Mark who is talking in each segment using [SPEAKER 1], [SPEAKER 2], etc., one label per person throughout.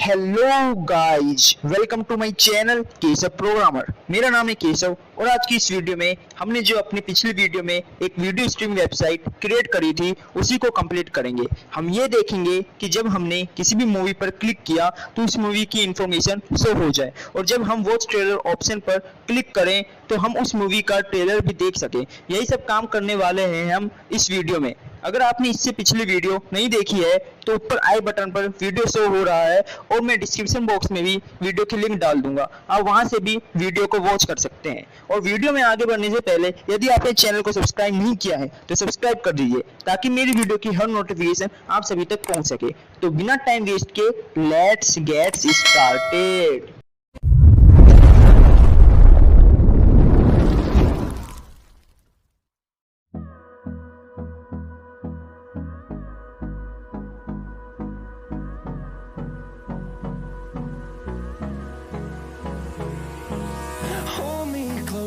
[SPEAKER 1] Hello guys, welcome to my channel Keshav programmer. मेरा नाम है केशव और आज की इस वीडियो में हमने जो अपनी पिछली वीडियो में एक वीडियो स्ट्रीम वेबसाइट क्रिएट करी थी उसी को कंप्लीट करेंगे। हम ये देखेंगे कि जब हमने किसी भी मूवी पर क्लिक किया तो उस मूवी की इंफॉर्मेशन शो हो जाए और जब हम वॉच ट्रेलर ऑप्शन पर क्लिक करें तो हम उस मूवी का ट्रेलर भी देख सकें। यही सब काम करने वाले हैं हम इस वीडियो में। अगर आपने इससे पिछली वीडियो नहीं देखी है तो ऊपर आई बटन पर वीडियो शो हो रहा है और मैं डिस्क्रिप्शन बॉक्स में भी वीडियो की लिंक डाल दूंगा, आप वहां से भी वीडियो को वॉच कर सकते हैं। और वीडियो में आगे बढ़ने से पहले यदि आपने चैनल को सब्सक्राइब नहीं किया है तो सब्सक्राइब कर दीजिए ताकि मेरी वीडियो की हर नोटिफिकेशन आप सभी तक पहुंच सके। तो बिना टाइम वेस्ट के let's get started.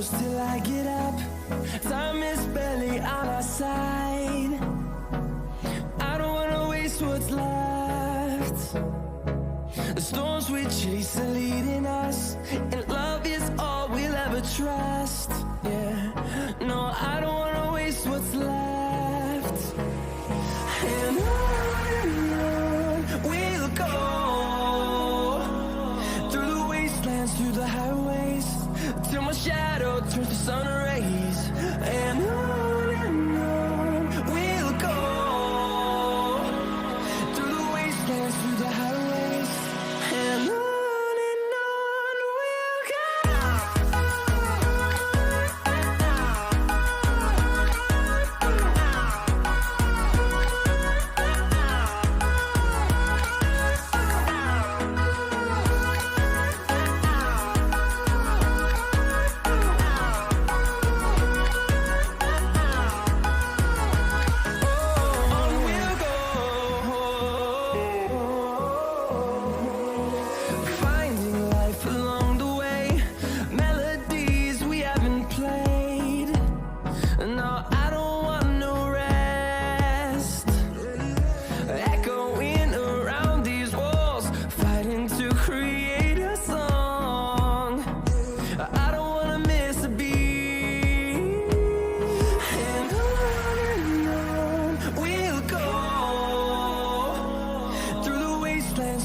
[SPEAKER 2] Till I get up, time is barely on our side. I don't wanna waste what's left. The storms we chase are leading us, and love is all we'll ever trust. Yeah, no, I don't wanna waste what's left. And on we'll go, through the wastelands, through the highways, till my shadow turns to sun rays. And on we'll go, through the wastelands, through the highways. And on we'll go.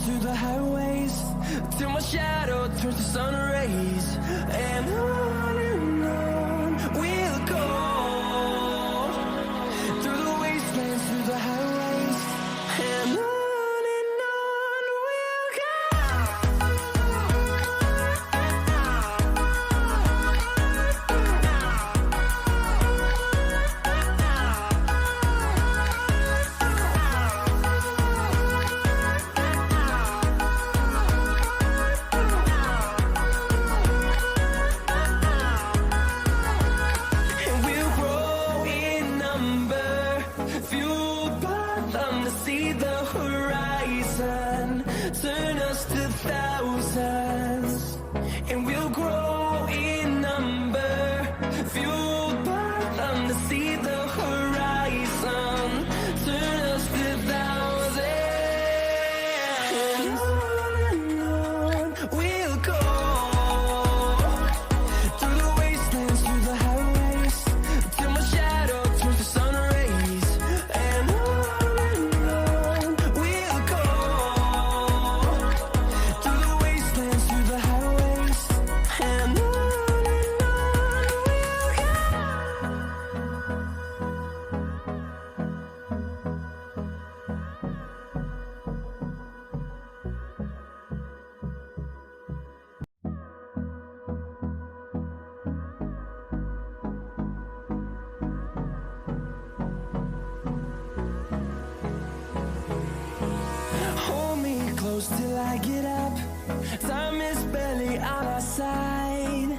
[SPEAKER 2] Through the highways, till my shadow turns to sun rays. And on we'll go, through the wastelands, through the highways. And on we'll go. See the horizon, turn us to thousands, and we'll grow in number, fueled by them to see the horizon, turn us to thousands. And on we'll go, through the wastelands, through the highways, till my shadow turns to sun rays. And close till I get up, time is barely on our side.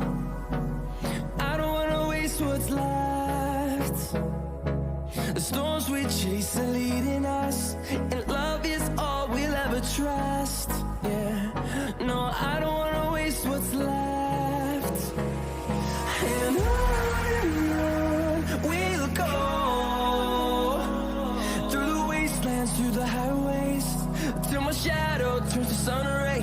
[SPEAKER 2] I don't wanna waste what's left. The storms we chase are leading us, and love is all we'll ever trust. Yeah, no, I don't wanna waste what's left. And on we'll go, through the wastelands, through the highways, till my shadow turns to sun rays.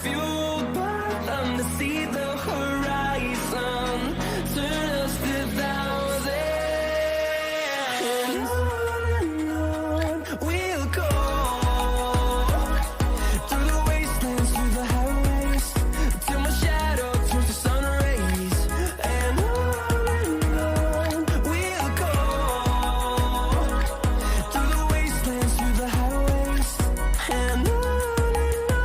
[SPEAKER 2] fueled by them to see the horizon, turn us to thousands. And on we'll go, through the wastelands, through the highways, till my shadow turns to sun rays. And on we'll go, through the wastelands, through the highways. And on we'll go.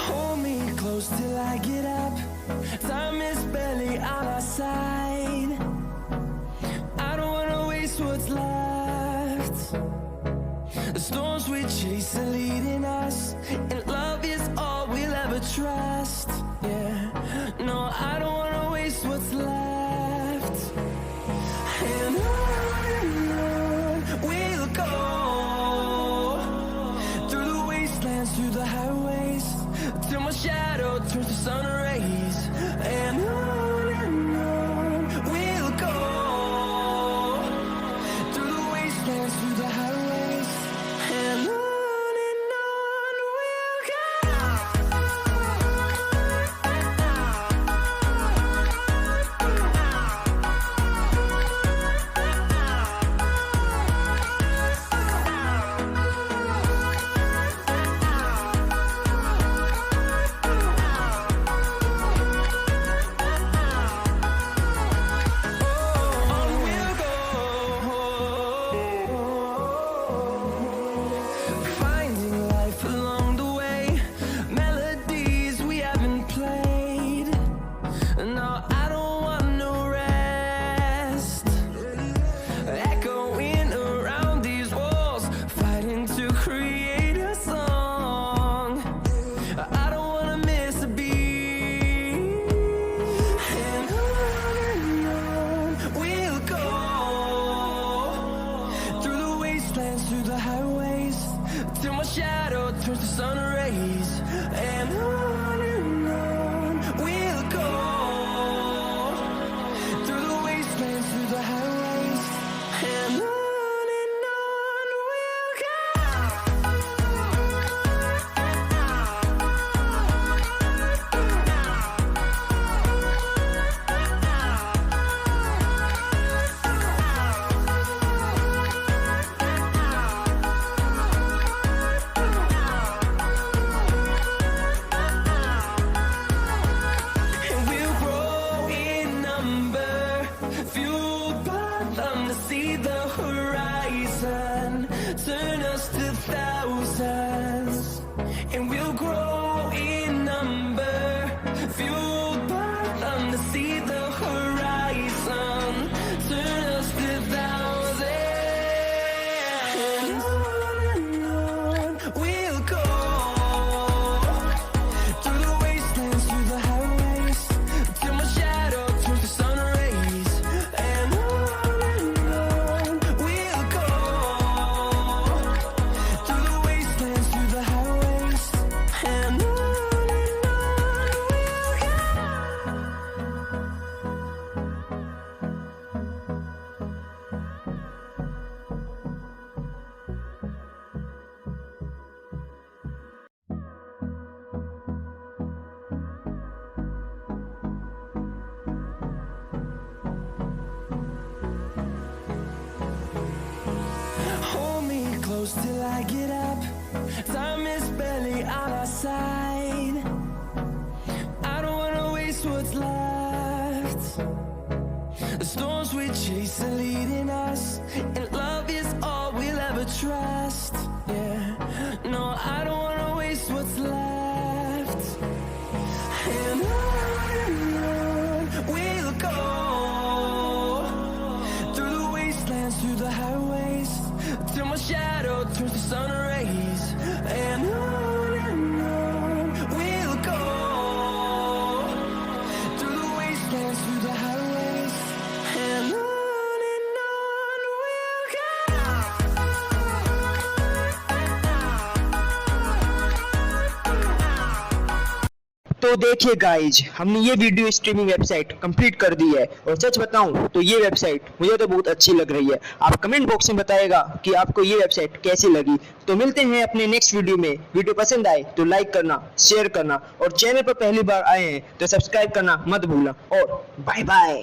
[SPEAKER 2] Hold me close till I get up. Time is barely on our side. I don't wanna waste what's left. The storms we chase are leading us, and love is all we'll ever trust. Yeah, no, I don't wanna waste what's left. And on we'll go, through the wastelands, through the highways, till my shadow turns to sun rays. And on we'll go, through the wastelands, through the highways. And on we'll go. Finding life along the way, melodies we haven't played. No, I don't want no rest. Echoing around these walls, fighting to create a song. I don't wanna miss a beat. And on we'll go, through the wastelands, through the highways, till my shadow turns to sun rays. And on we'll go, through the wastelands, through the highways. And on we'll go. And we'll grow in number, fueled by them to see the horizon, turn us to thousands. And we'll grow in number, fueled by them to see the horizon, turn us to thousands. And on we'll go, through the wastelands, through the highways, till my shadow turns to sun rays. And on we'll go, through the wastelands, through the highways. And on we'll go. Hold me close till I get up. Time is barely on our side. I don't wanna waste what's left. The storms we chase are leading us, and love is all we'll ever trust. Yeah, no, I don't wanna waste what's left. And on we'll go, through the wastelands, through the highways, till my shadow turns to sun rays. And on we'll go, through the wastelands, through the highways. And on
[SPEAKER 1] तो देखिए guys, हमने ये video streaming website complete कर दी है और सच बताऊं तो ये वेबसाइट मुझे तो बहुत अच्छी लग रही है। आप कमेंट बॉक्स में बताइएगा कि आपको ये वेबसाइट कैसी लगी। तो मिलते हैं अपने नेक्स्ट वीडियो में। वीडियो पसंद आए तो लाइक करना, शेयर करना और चैनल पर पहली बार आए हैं तो सब्सक्राइब करना मत भूलना और बाय बाय।